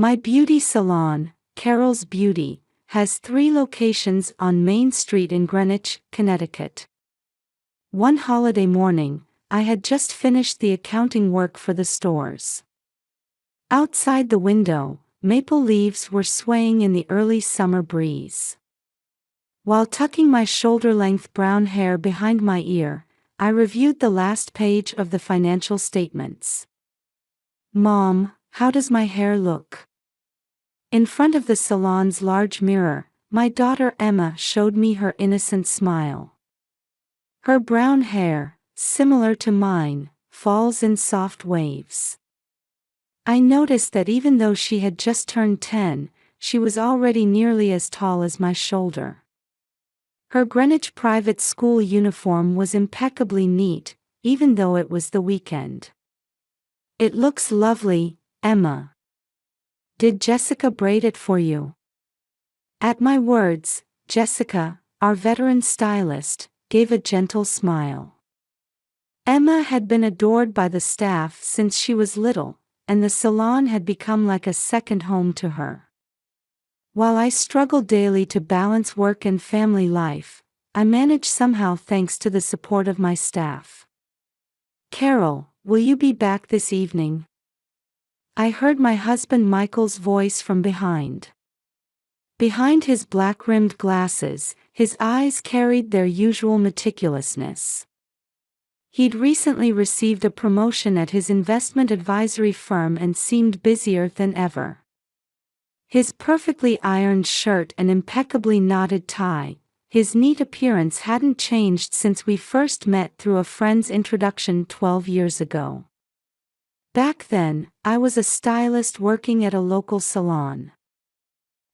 My beauty salon, Carol's Beauty, has 3 locations on Main Street in Greenwich, Connecticut. One holiday morning, I had just finished the accounting work for the stores. Outside the window, maple leaves were swaying in the early summer breeze. While tucking my shoulder-length brown hair behind my ear, I reviewed the last page of the financial statements. "Mom, how does my hair look?" In front of the salon's large mirror, my daughter Emma showed me her innocent smile. Her brown hair, similar to mine, falls in soft waves. I noticed that even though she had just turned 10, she was already nearly as tall as my shoulder. Her Greenwich private school uniform was impeccably neat, even though it was the weekend. "It looks lovely, Emma. Did Jessica braid it for you?" At my words, Jessica, our veteran stylist, gave a gentle smile. Emma had been adored by the staff since she was little, and the salon had become like a second home to her. While I struggled daily to balance work and family life, I managed somehow thanks to the support of my staff. "Carol, will you be back this evening?" I heard my husband Michael's voice from behind. Behind his black-rimmed glasses, his eyes carried their usual meticulousness. He'd recently received a promotion at his investment advisory firm and seemed busier than ever. His perfectly ironed shirt and impeccably knotted tie, his neat appearance hadn't changed since we first met through a friend's introduction 12 years ago. Back then, I was a stylist working at a local salon.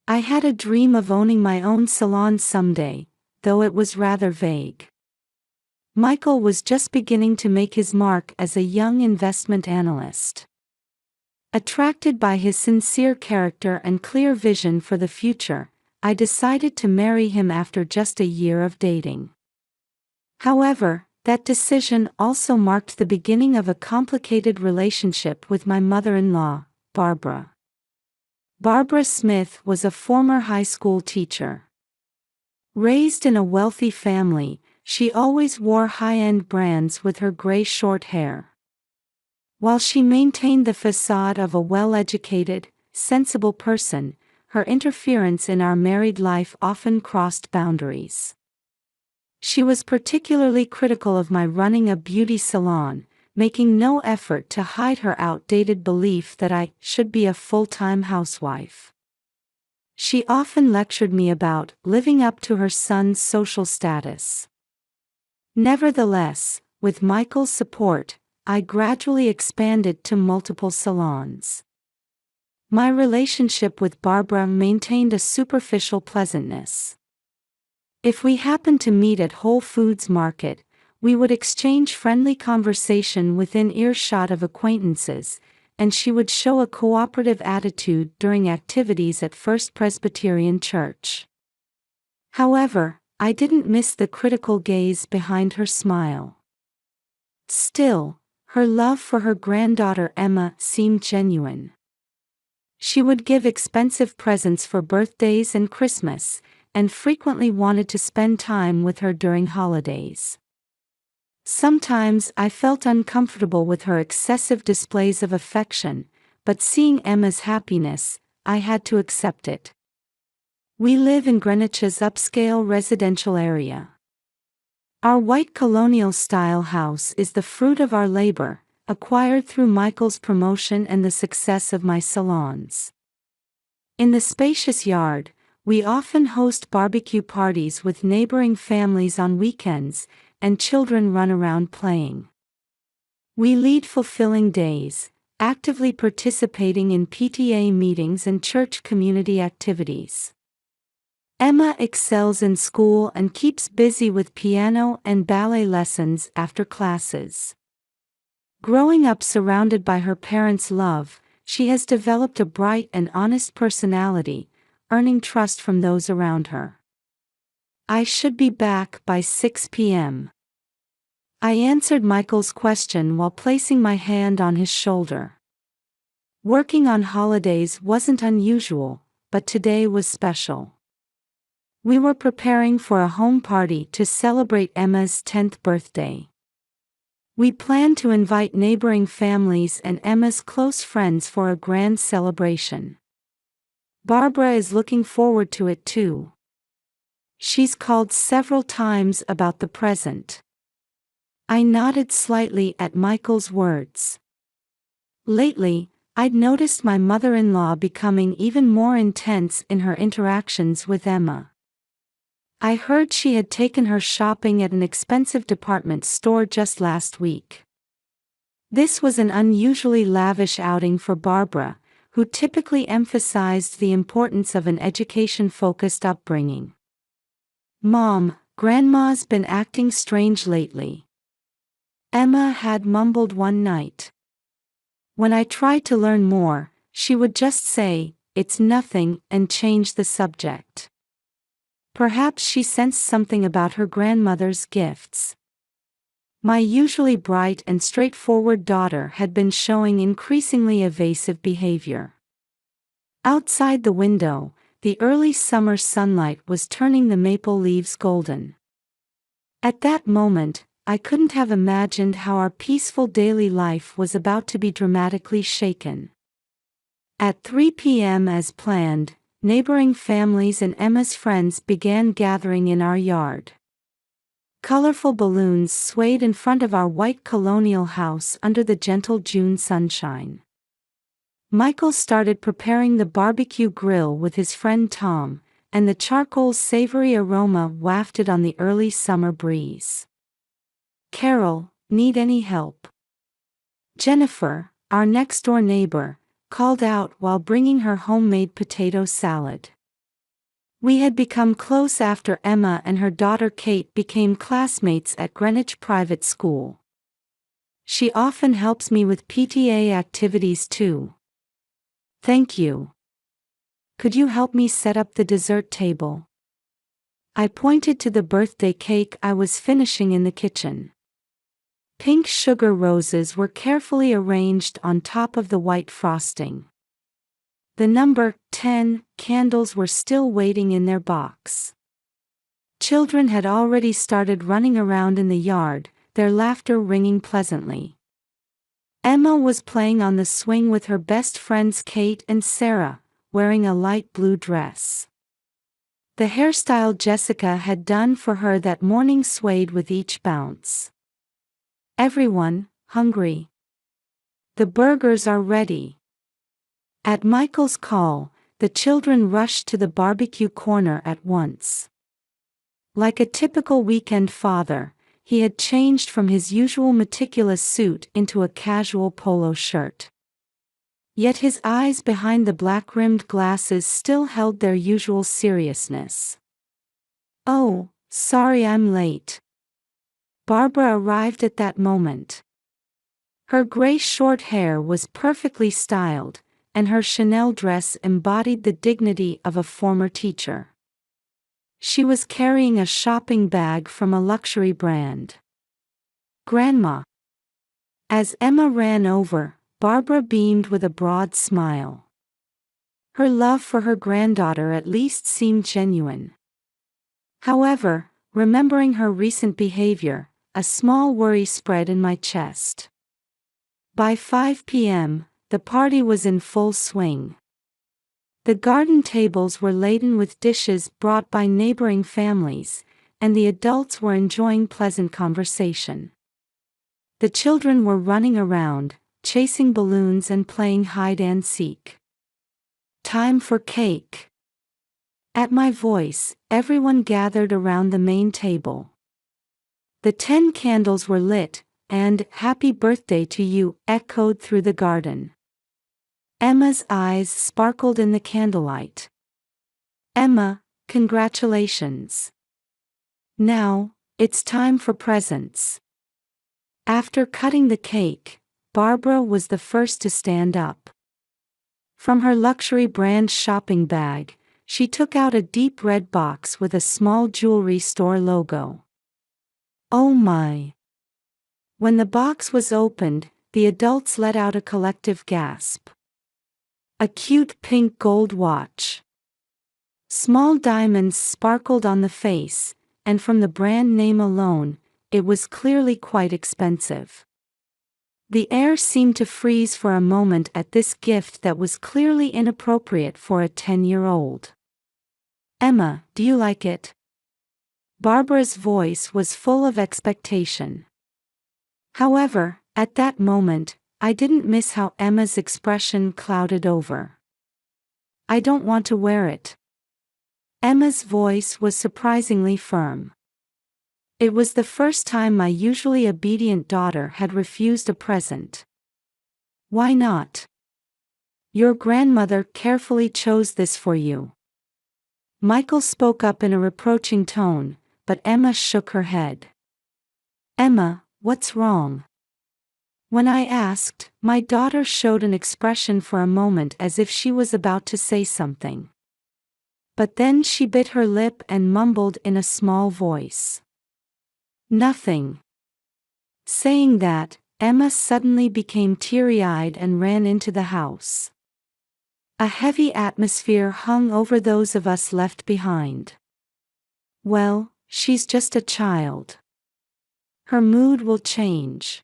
I had a dream of owning my own salon someday, though it was rather vague. Michael was just beginning to make his mark as a young investment analyst. Attracted by his sincere character and clear vision for the future, I decided to marry him after just a year of dating. However, that decision also marked the beginning of a complicated relationship with my mother-in-law, Barbara. Barbara Smith was a former high school teacher. Raised in a wealthy family, she always wore high-end brands with her gray short hair. While she maintained the facade of a well-educated, sensible person, her interference in our married life often crossed boundaries. She was particularly critical of my running a beauty salon, making no effort to hide her outdated belief that I should be a full-time housewife. She often lectured me about living up to her son's social status. Nevertheless, with Michael's support, I gradually expanded to multiple salons. My relationship with Barbara maintained a superficial pleasantness. If we happened to meet at Whole Foods Market, we would exchange friendly conversation within earshot of acquaintances, and she would show a cooperative attitude during activities at First Presbyterian Church. However, I didn't miss the critical gaze behind her smile. Still, her love for her granddaughter Emma seemed genuine. She would give expensive presents for birthdays and Christmas, and frequently wanted to spend time with her during holidays. Sometimes I felt uncomfortable with her excessive displays of affection, but seeing Emma's happiness, I had to accept it. We live in Greenwich's upscale residential area. Our white colonial-style house is the fruit of our labor, acquired through Michael's promotion and the success of my salons. In the spacious yard, we often host barbecue parties with neighboring families on weekends, and children run around playing. We lead fulfilling days, actively participating in PTA meetings and church community activities. Emma excels in school and keeps busy with piano and ballet lessons after classes. Growing up surrounded by her parents' love, she has developed a bright and honest personality, earning trust from those around her. I should be back by 6 p.m. I answered Michael's question while placing my hand on his shoulder. Working on holidays wasn't unusual, but today was special. We were preparing for a home party to celebrate Emma's 10th birthday. We planned to invite neighboring families and Emma's close friends for a grand celebration. Barbara is looking forward to it too. She's called several times about the present. I nodded slightly at Michael's words. Lately, I'd noticed my mother-in-law becoming even more intense in her interactions with Emma. I heard she had taken her shopping at an expensive department store just last week. This was an unusually lavish outing for Barbara, who typically emphasized the importance of an education-focused upbringing. "Mom, Grandma's been acting strange lately," Emma had mumbled one night. When I tried to learn more, she would just say, "It's nothing," and change the subject. Perhaps she sensed something about her grandmother's gifts. My usually bright and straightforward daughter had been showing increasingly evasive behavior. Outside the window, the early summer sunlight was turning the maple leaves golden. At that moment, I couldn't have imagined how our peaceful daily life was about to be dramatically shaken. At 3 p.m. as planned, neighboring families and Emma's friends began gathering in our yard. Colorful balloons swayed in front of our white colonial house under the gentle June sunshine. Michael started preparing the barbecue grill with his friend Tom, and the charcoal's savory aroma wafted on the early summer breeze. "Carol, need any help?" Jennifer, our next-door neighbor, called out while bringing her homemade potato salad. We had become close after Emma and her daughter Kate became classmates at Greenwich Private School. She often helps me with PTA activities too. "Thank you. Could you help me set up the dessert table?" I pointed to the birthday cake I was finishing in the kitchen. Pink sugar roses were carefully arranged on top of the white frosting. The number 10 candles were still waiting in their box. Children had already started running around in the yard, their laughter ringing pleasantly. Emma was playing on the swing with her best friends Kate and Sarah, wearing a light blue dress. The hairstyle Jessica had done for her that morning swayed with each bounce. "Everyone, hungry? The burgers are ready." At Michael's call, the children rushed to the barbecue corner at once. Like a typical weekend father, he had changed from his usual meticulous suit into a casual polo shirt. Yet his eyes behind the black-rimmed glasses still held their usual seriousness. "Oh, sorry I'm late." Barbara arrived at that moment. Her gray short hair was perfectly styled, and her Chanel dress embodied the dignity of a former teacher. She was carrying a shopping bag from a luxury brand. "Grandma." As Emma ran over, Barbara beamed with a broad smile. Her love for her granddaughter at least seemed genuine. However, remembering her recent behavior, a small worry spread in my chest. By 5 p.m., the party was in full swing. The garden tables were laden with dishes brought by neighboring families, and the adults were enjoying pleasant conversation. The children were running around, chasing balloons and playing hide and seek. "Time for cake." At my voice, everyone gathered around the main table. The 10 candles were lit, and "Happy Birthday to You" echoed through the garden. Emma's eyes sparkled in the candlelight. "Emma, congratulations. Now, it's time for presents." After cutting the cake, Barbara was the first to stand up. From her luxury brand shopping bag, she took out a deep red box with a small jewelry store logo. Oh my! When the box was opened, the adults let out a collective gasp. A cute pink gold watch. Small diamonds sparkled on the face, and from the brand name alone, it was clearly quite expensive. The air seemed to freeze for a moment at this gift that was clearly inappropriate for a 10-year-old. "Emma, do you like it?" Barbara's voice was full of expectation. However, at that moment, I didn't miss how Emma's expression clouded over. "I don't want to wear it." Emma's voice was surprisingly firm. It was the first time my usually obedient daughter had refused a present. "Why not? Your grandmother carefully chose this for you." Michael spoke up in a reproaching tone, but Emma shook her head. "Emma, what's wrong?" When I asked, my daughter showed an expression for a moment as if she was about to say something. But then she bit her lip and mumbled in a small voice, "Nothing." Saying that, Emma suddenly became teary-eyed and ran into the house. A heavy atmosphere hung over those of us left behind. "Well, she's just a child. Her mood will change."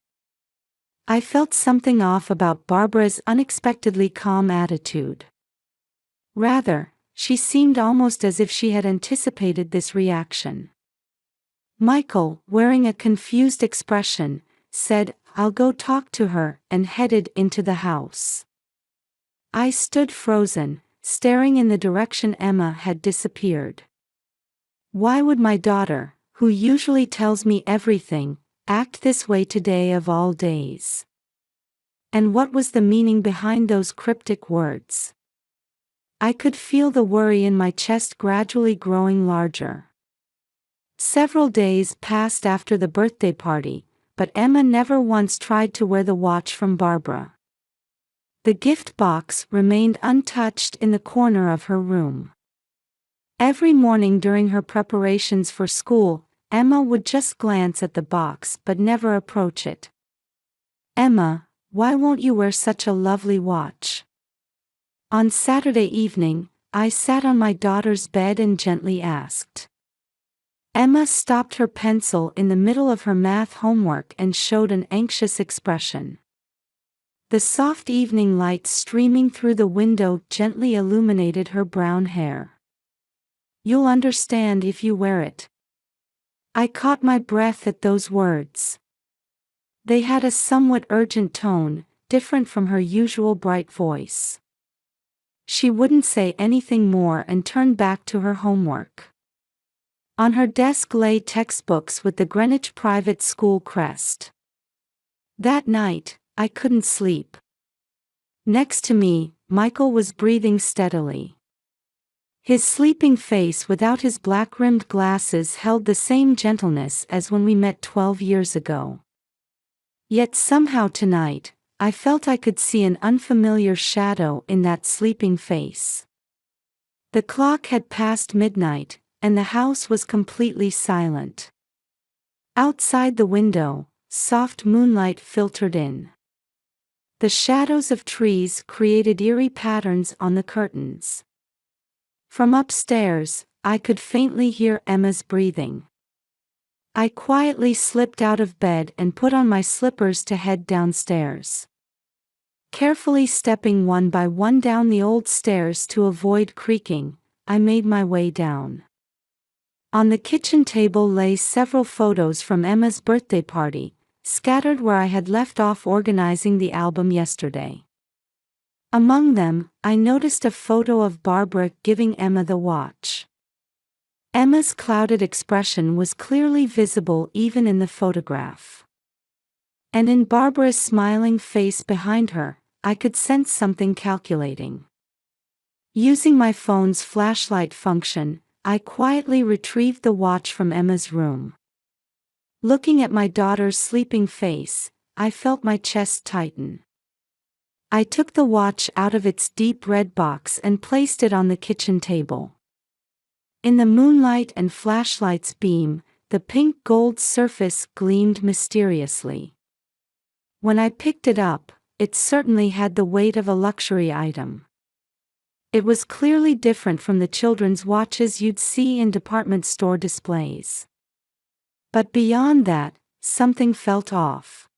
I felt something off about Barbara's unexpectedly calm attitude. Rather, she seemed almost as if she had anticipated this reaction. Michael, wearing a confused expression, said, "I'll go talk to her," and headed into the house. I stood frozen, staring in the direction Emma had disappeared. Why would my daughter, who usually tells me everything, act this way today of all days? And what was the meaning behind those cryptic words? I could feel the worry in my chest gradually growing larger. Several days passed after the birthday party, but Emma never once tried to wear the watch from Barbara. The gift box remained untouched in the corner of her room. Every morning during her preparations for school, Emma would just glance at the box but never approach it. "Emma, why won't you wear such a lovely watch?" On Saturday evening, I sat on my daughter's bed and gently asked. Emma stopped her pencil in the middle of her math homework and showed an anxious expression. The soft evening light streaming through the window gently illuminated her brown hair. "You'll understand if you wear it." I caught my breath at those words. They had a somewhat urgent tone, different from her usual bright voice. She wouldn't say anything more and turned back to her homework. On her desk lay textbooks with the Greenwich Private School crest. That night, I couldn't sleep. Next to me, Michael was breathing steadily. His sleeping face without his black-rimmed glasses held the same gentleness as when we met 12 years ago. Yet somehow tonight, I felt I could see an unfamiliar shadow in that sleeping face. The clock had passed midnight, and the house was completely silent. Outside the window, soft moonlight filtered in. The shadows of trees created eerie patterns on the curtains. From upstairs, I could faintly hear Emma's breathing. I quietly slipped out of bed and put on my slippers to head downstairs. Carefully stepping one by one down the old stairs to avoid creaking, I made my way down. On the kitchen table lay several photos from Emma's birthday party, scattered where I had left off organizing the album yesterday. Among them, I noticed a photo of Barbara giving Emma the watch. Emma's clouded expression was clearly visible even in the photograph. And in Barbara's smiling face behind her, I could sense something calculating. Using my phone's flashlight function, I quietly retrieved the watch from Emma's room. Looking at my daughter's sleeping face, I felt my chest tighten. I took the watch out of its deep red box and placed it on the kitchen table. In the moonlight and flashlight's beam, the pink gold surface gleamed mysteriously. When I picked it up, it certainly had the weight of a luxury item. It was clearly different from the children's watches you'd see in department store displays. But beyond that, something felt off.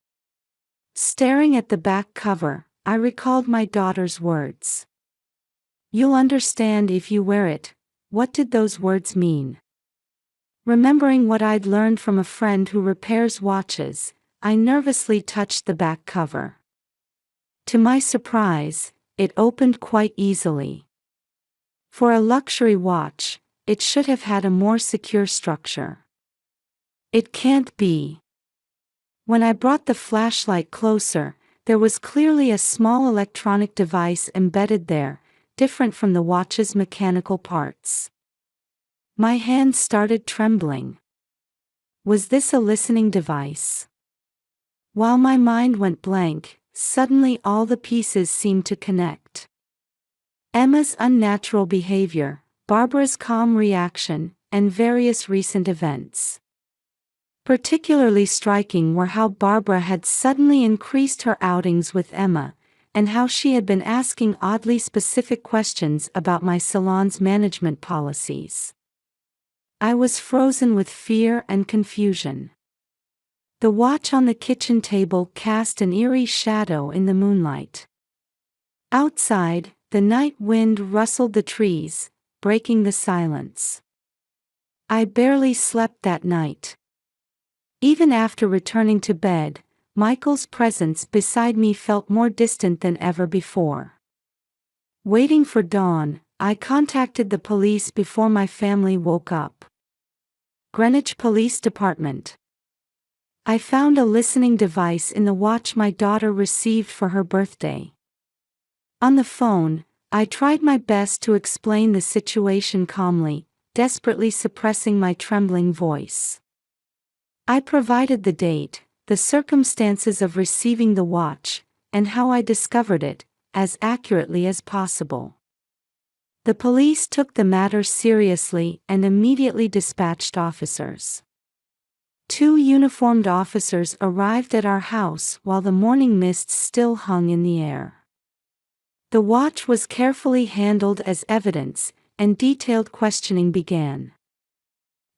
Staring at the back cover, I recalled my daughter's words. "You'll understand if you wear it." What did those words mean? Remembering what I'd learned from a friend who repairs watches, I nervously touched the back cover. To my surprise, it opened quite easily. For a luxury watch, it should have had a more secure structure. It can't be. When I brought the flashlight closer, there was clearly a small electronic device embedded there, different from the watch's mechanical parts. My hand started trembling. Was this a listening device? While my mind went blank, suddenly all the pieces seemed to connect. Emma's unnatural behavior, Barbara's calm reaction, and various recent events. Particularly striking were how Barbara had suddenly increased her outings with Emma, and how she had been asking oddly specific questions about my salon's management policies. I was frozen with fear and confusion. The watch on the kitchen table cast an eerie shadow in the moonlight. Outside, the night wind rustled the trees, breaking the silence. I barely slept that night. Even after returning to bed, Michael's presence beside me felt more distant than ever before. Waiting for dawn, I contacted the police before my family woke up. Greenwich Police Department. I found a listening device in the watch my daughter received for her birthday. On the phone, I tried my best to explain the situation calmly, desperately suppressing my trembling voice. I provided the date, the circumstances of receiving the watch, and how I discovered it, as accurately as possible. The police took the matter seriously and immediately dispatched officers. 2 uniformed officers arrived at our house while the morning mist still hung in the air. The watch was carefully handled as evidence, and detailed questioning began.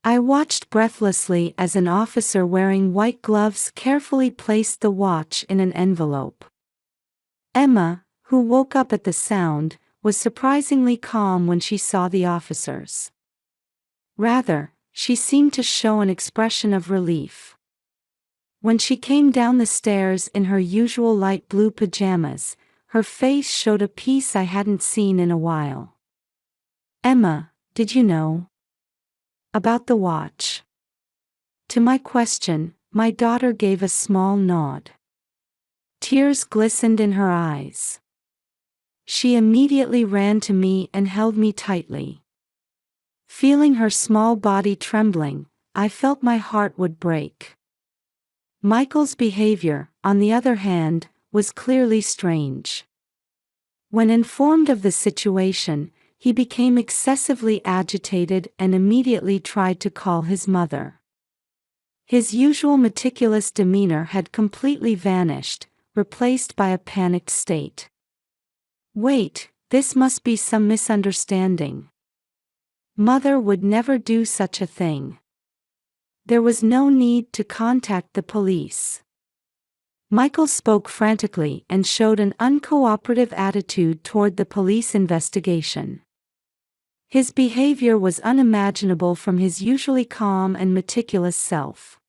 I watched breathlessly as an officer wearing white gloves carefully placed the watch in an envelope. Emma, who woke up at the sound, was surprisingly calm when she saw the officers. Rather, she seemed to show an expression of relief. When she came down the stairs in her usual light blue pajamas, her face showed a peace I hadn't seen in a while. "Emma, did you know about the watch?" To my question, my daughter gave a small nod. Tears glistened in her eyes. She immediately ran to me and held me tightly. Feeling her small body trembling, I felt my heart would break. Michael's behavior, on the other hand, was clearly strange. When informed of the situation, he became excessively agitated and immediately tried to call his mother. His usual meticulous demeanor had completely vanished, replaced by a panicked state. "Wait, this must be some misunderstanding. Mother would never do such a thing." There was no need to contact the police. Michael spoke frantically and showed an uncooperative attitude toward the police investigation. His behavior was unimaginable from his usually calm and meticulous self.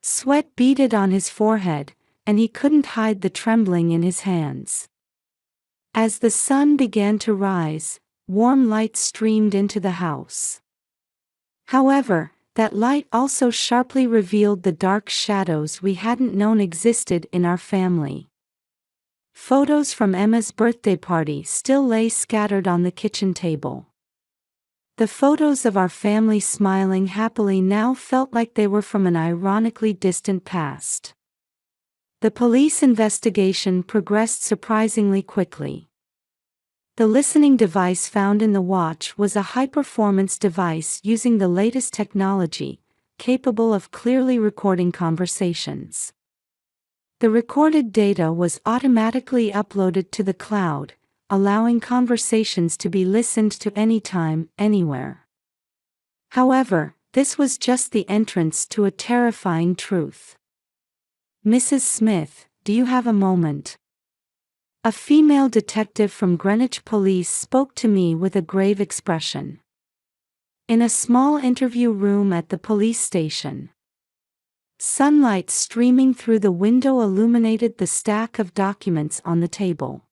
Sweat beaded on his forehead, and he couldn't hide the trembling in his hands. As the sun began to rise, warm light streamed into the house. However, that light also sharply revealed the dark shadows we hadn't known existed in our family. Photos from Emma's birthday party still lay scattered on the kitchen table. The photos of our family smiling happily now felt like they were from an ironically distant past. The police investigation progressed surprisingly quickly. The listening device found in the watch was a high-performance device using the latest technology, capable of clearly recording conversations. The recorded data was automatically uploaded to the cloud, allowing conversations to be listened to anytime, anywhere. However, this was just the entrance to a terrifying truth. "Mrs. Smith, do you have a moment?" A female detective from Greenwich Police spoke to me with a grave expression. In a small interview room at the police station. Sunlight streaming through the window illuminated the stack of documents on the table.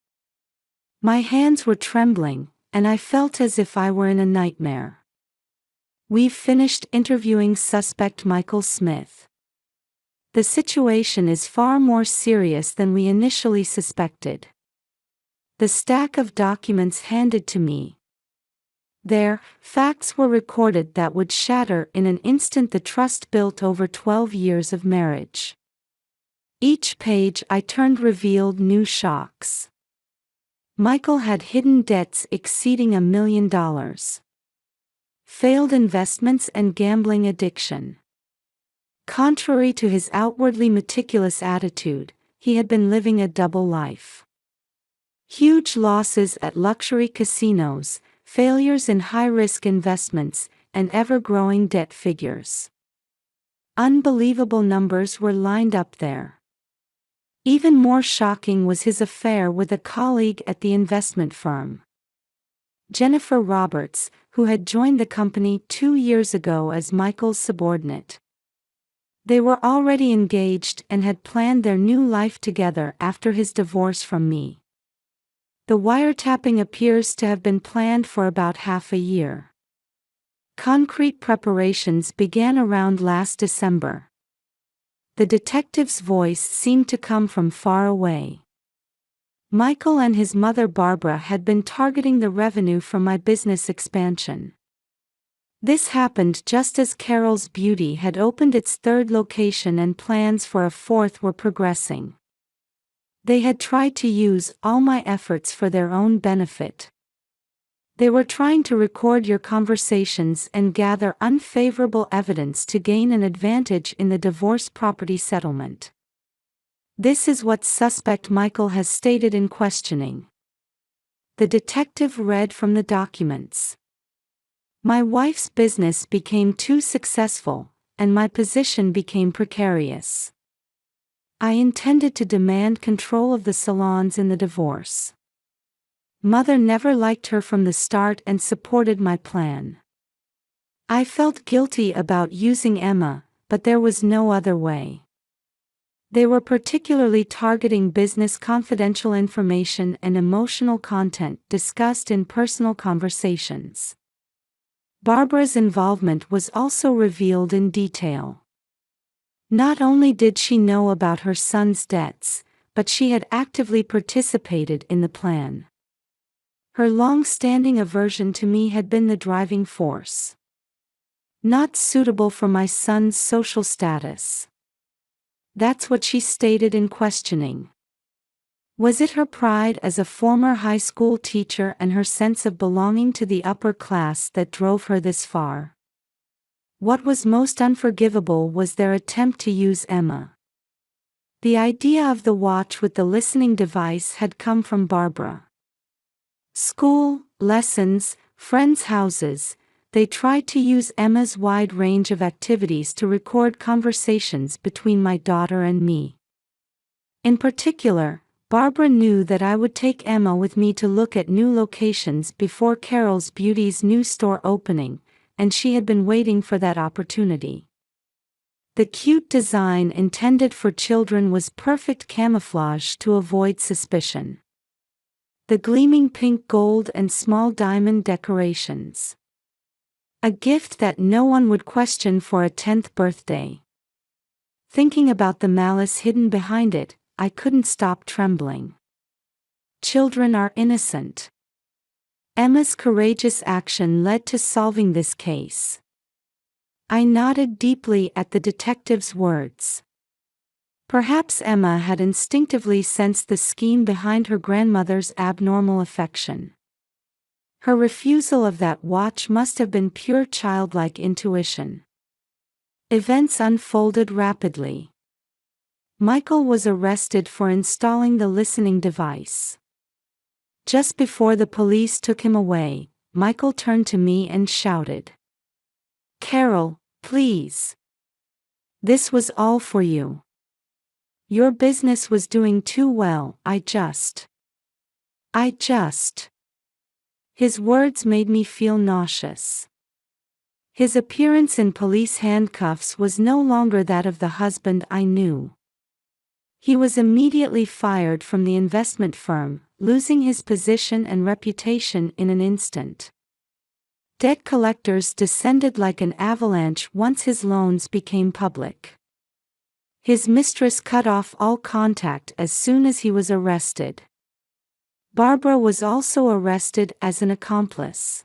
My hands were trembling, and I felt as if I were in a nightmare. "We've finished interviewing suspect Michael Smith. The situation is far more serious than we initially suspected." The stack of documents handed to me. There, facts were recorded that would shatter in an instant the trust built over 12 years of marriage. Each page I turned revealed new shocks. Michael had hidden debts exceeding $1 million. Failed investments and gambling addiction. Contrary to his outwardly meticulous attitude, he had been living a double life. Huge losses at luxury casinos, failures in high-risk investments, and ever-growing debt figures. Unbelievable numbers were lined up there. Even more shocking was his affair with a colleague at the investment firm, Jennifer Roberts, who had joined the company 2 years ago as Michael's subordinate. They were already engaged and had planned their new life together after his divorce from me. The wiretapping appears to have been planned for about half a year. Concrete preparations began around last December. The detective's voice seemed to come from far away. Michael and his mother Barbara had been targeting the revenue from my business expansion. This happened just as Carol's Beauty had opened its third location and plans for a fourth were progressing. They had tried to use all my efforts for their own benefit. They were trying to record your conversations and gather unfavorable evidence to gain an advantage in the divorce property settlement. This is what suspect Michael has stated in questioning. The detective read from the documents. "My wife's business became too successful, and my position became precarious. I intended to demand control of the salons in the divorce. Mother never liked her from the start and supported my plan. I felt guilty about using Emma, but there was no other way. They were particularly targeting business confidential information and emotional content discussed in personal conversations. Barbara's involvement was also revealed in detail. Not only did she know about her son's debts, but she had actively participated in the plan. Her long-standing aversion to me had been the driving force. Not suitable for my son's social status. That's what she stated in questioning. Was it her pride as a former high school teacher and her sense of belonging to the upper class that drove her this far? What was most unforgivable was their attempt to use Emma. The idea of the watch with the listening device had come from Barbara. School, lessons, friends' houses, they tried to use Emma's wide range of activities to record conversations between my daughter and me. In particular, Barbara knew that I would take Emma with me to look at new locations before Carol's Beauty's new store opening, and she had been waiting for that opportunity. The cute design intended for children was perfect camouflage to avoid suspicion. The gleaming pink gold and small diamond decorations. A gift that no one would question for a 10th birthday. Thinking about the malice hidden behind it, I couldn't stop trembling. Children are innocent. Emma's courageous action led to solving this case. I nodded deeply at the detective's words. Perhaps Emma had instinctively sensed the scheme behind her grandmother's abnormal affection. Her refusal of that watch must have been pure childlike intuition. Events unfolded rapidly. Michael was arrested for installing the listening device. Just before the police took him away, Michael turned to me and shouted, "Carol, please. This was all for you. Your business was doing too well, I just. His words made me feel nauseous. His appearance in police handcuffs was no longer that of the husband I knew. He was immediately fired from the investment firm, losing his position and reputation in an instant. Debt collectors descended like an avalanche once his loans became public. His mistress cut off all contact as soon as he was arrested. Barbara was also arrested as an accomplice.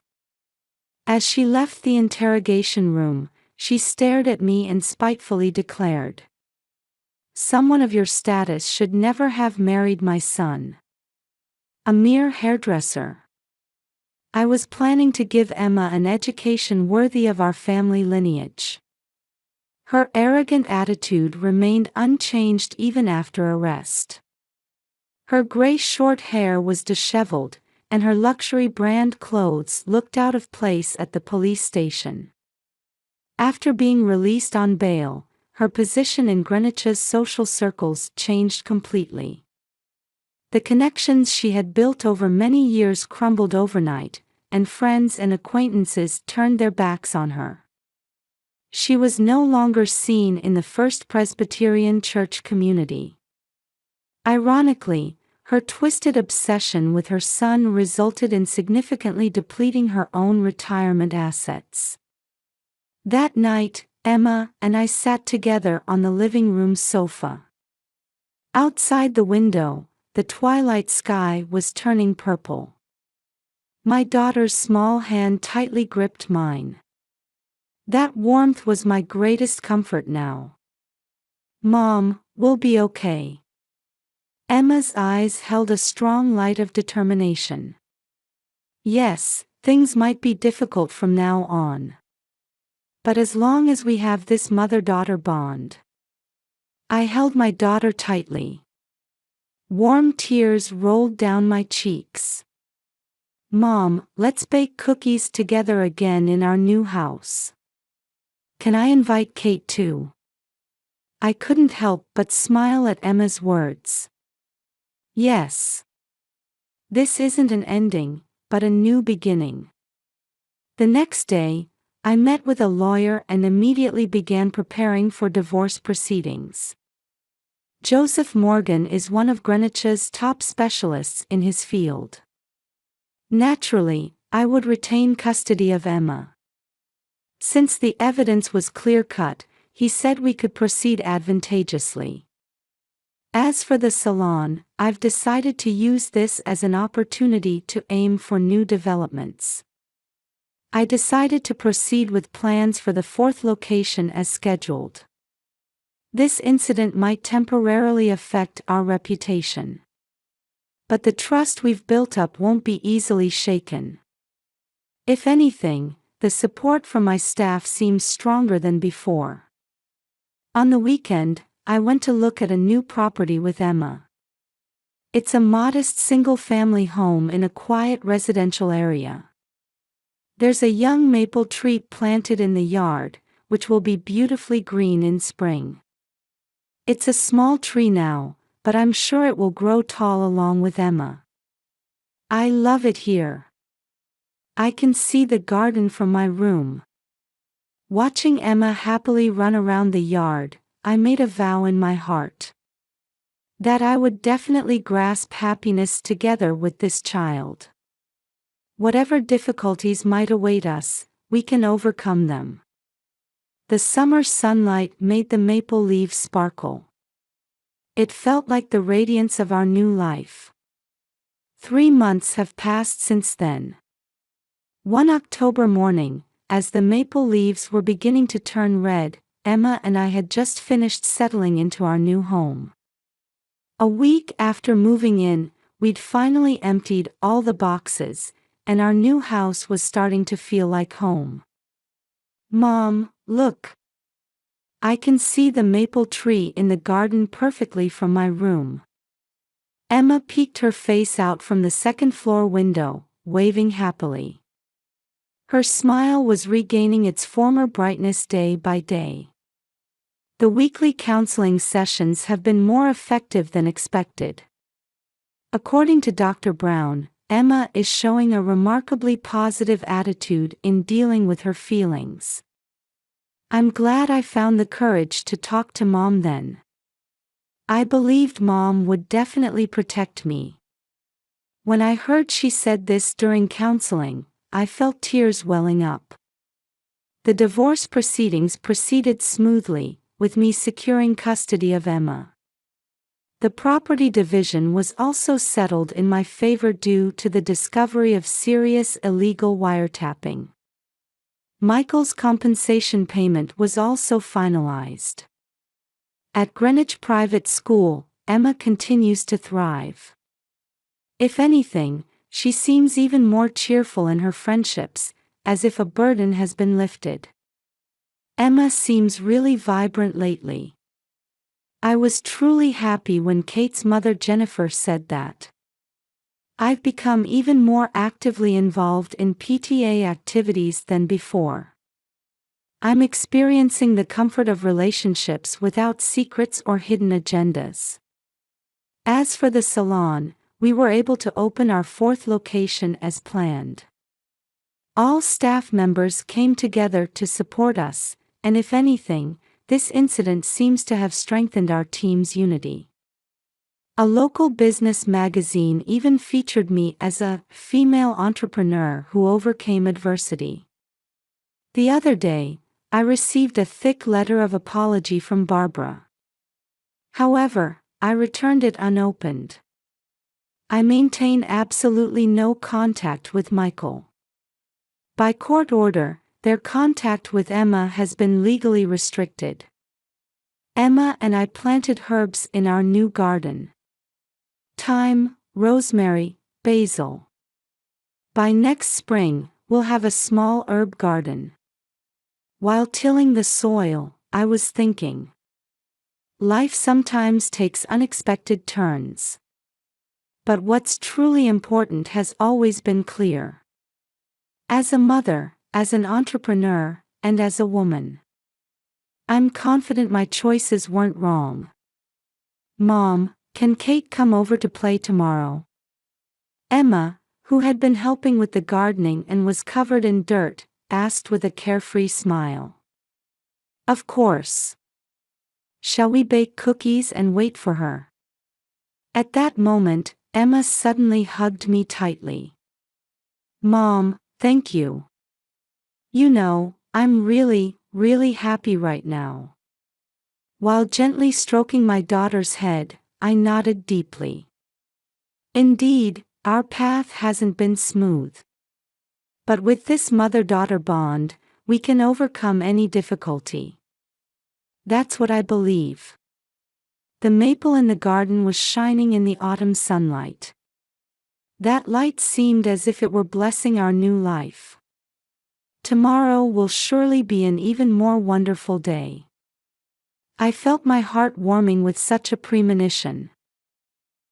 As she left the interrogation room, she stared at me and spitefully declared, "Someone of your status should never have married my son. A mere hairdresser." I was planning to give Emma an education worthy of our family lineage. Her arrogant attitude remained unchanged even after arrest. Her gray short hair was disheveled, and her luxury brand clothes looked out of place at the police station. After being released on bail, her position in Greenwich's social circles changed completely. The connections she had built over many years crumbled overnight, and friends and acquaintances turned their backs on her. She was no longer seen in the First Presbyterian Church community. Ironically, her twisted obsession with her son resulted in significantly depleting her own retirement assets. That night, Emma and I sat together on the living room sofa. Outside the window, the twilight sky was turning purple. My daughter's small hand tightly gripped mine. That warmth was my greatest comfort now. "Mom, we'll be okay." Emma's eyes held a strong light of determination. "Yes, things might be difficult from now on. But as long as we have this mother-daughter bond." I held my daughter tightly. Warm tears rolled down my cheeks. "Mom, let's bake cookies together again in our new house. Can I invite Kate too?" I couldn't help but smile at Emma's words. "Yes. This isn't an ending, but a new beginning." The next day, I met with a lawyer and immediately began preparing for divorce proceedings. Joseph Morgan is one of Greenwich's top specialists in his field. Naturally, I would retain custody of Emma. Since the evidence was clear-cut, he said we could proceed advantageously. As for the salon, I've decided to use this as an opportunity to aim for new developments. I decided to proceed with plans for the fourth location as scheduled. This incident might temporarily affect our reputation. But the trust we've built up won't be easily shaken. If anything, the support from my staff seems stronger than before. On the weekend, I went to look at a new property with Emma. It's a modest single-family home in a quiet residential area. There's a young maple tree planted in the yard, which will be beautifully green in spring. It's a small tree now, but I'm sure it will grow tall along with Emma. I love it here. I can see the garden from my room. Watching Emma happily run around the yard, I made a vow in my heart that I would definitely grasp happiness together with this child. Whatever difficulties might await us, we can overcome them. The summer sunlight made the maple leaves sparkle. It felt like the radiance of our new life. 3 months have passed since then. One October morning, as the maple leaves were beginning to turn red, Emma and I had just finished settling into our new home. A week after moving in, we'd finally emptied all the boxes, and our new house was starting to feel like home. "Mom, look. I can see the maple tree in the garden perfectly from my room." Emma peeked her face out from the second-floor window, waving happily. Her smile was regaining its former brightness day by day. The weekly counseling sessions have been more effective than expected. According to Dr. Brown, Emma is showing a remarkably positive attitude in dealing with her feelings. I'm glad I found the courage to talk to Mom then. I believed Mom would definitely protect me. When I heard she said this during counseling, I felt tears welling up. The divorce proceedings proceeded smoothly, with me securing custody of Emma. The property division was also settled in my favor due to the discovery of serious illegal wiretapping. Michael's compensation payment was also finalized. At Greenwich Private School, Emma continues to thrive. If anything, she seems even more cheerful in her friendships, as if a burden has been lifted. Emma seems really vibrant lately. I was truly happy when Kate's mother Jennifer said that. I've become even more actively involved in PTA activities than before. I'm experiencing the comfort of relationships without secrets or hidden agendas. As for the salon, we were able to open our 4th location as planned. All staff members came together to support us, and if anything, this incident seems to have strengthened our team's unity. A local business magazine even featured me as a female entrepreneur who overcame adversity. The other day, I received a thick letter of apology from Barbara. However, I returned it unopened. I maintain absolutely no contact with Michael. By court order, their contact with Emma has been legally restricted. Emma and I planted herbs in our new garden. Thyme, rosemary, basil. By next spring, we'll have a small herb garden. While tilling the soil, I was thinking. Life sometimes takes unexpected turns. But what's truly important has always been clear. As a mother, as an entrepreneur, and as a woman. I'm confident my choices weren't wrong. Mom, can Kate come over to play tomorrow? Emma, who had been helping with the gardening and was covered in dirt, asked with a carefree smile. Of course. Shall we bake cookies and wait for her? At that moment, Emma suddenly hugged me tightly. Mom, thank you. You know, I'm really, really happy right now. While gently stroking my daughter's head, I nodded deeply. Indeed, our path hasn't been smooth. But with this mother-daughter bond, we can overcome any difficulty. That's what I believe. The maple in the garden was shining in the autumn sunlight. That light seemed as if it were blessing our new life. Tomorrow will surely be an even more wonderful day. I felt my heart warming with such a premonition.